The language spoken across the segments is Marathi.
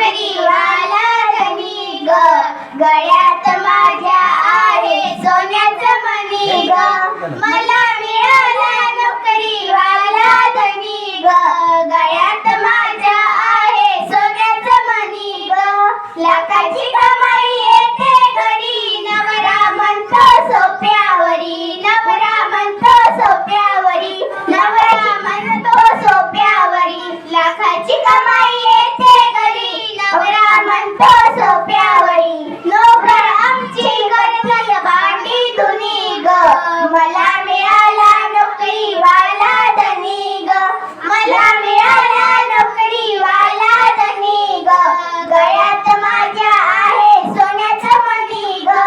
नोकरीवाला धनी ग, गळ्यात माझ्या आहे सोन्याचं मणी ग, मला मिळाला नोकरीवाला धनी ग, गळ्यात माझ्या आहे सोन्याचं मणी ग, लाखाची कमाई येते घरी, नवरा म्हणतो सोप्यावरी, नवरा म्हणतो सोप्यावरी, नवरा म्हणतो सोप्यावरी, लाखाची कमाई येते घरी, नवरा म्हणतो सोप्यावरी, नोकर आमची गरजल भांडी धुनी ग, मला मिळाला नोकरीवाला धनी ग, मला मिळाला नोकरीवाला धनी ग, गळ्यात माझ्या आहे सोन्याचं मणी ग,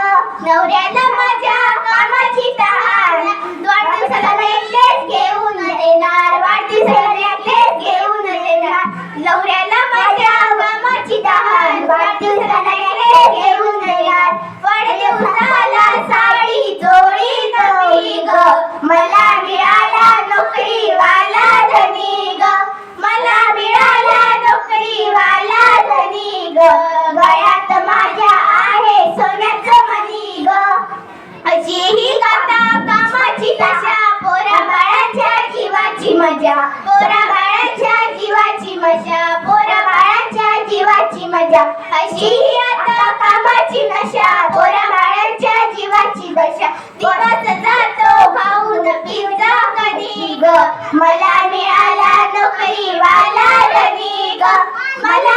नवऱ्याला माझ्या कामाची तहान, वाढदिवसाला नेकलेस घेऊन देणार, वाढदिवसाला नेकलेस घेऊन देणार, नवऱ्याला माझ्या कामाची तहान, वाढदिवसाला नेकलेस घेऊन देणार, वाढदिवसाला साडी चोळी नवी ग, मला मिळाला नोकरीवाला धनी ग, मला मिळाला नोकरीवाला धनी ग, गळ्यात माझ्या आहे सोन्याचं मणी ग, अशी ही गाथा कामाची दशा, पोरा बाळाच्या जीवाची मजा, पोरा बाळाच्या जीवाची मजा, पोरा बाळाच्या जीवाची मजा, अशी ही आता कामाची नशा, पोरा बाळाच्या जीवाची दशा, दिवस जातो खाऊन पिवजा कधी ग, मला मिळाला नोकरीवाला धनी ग, मला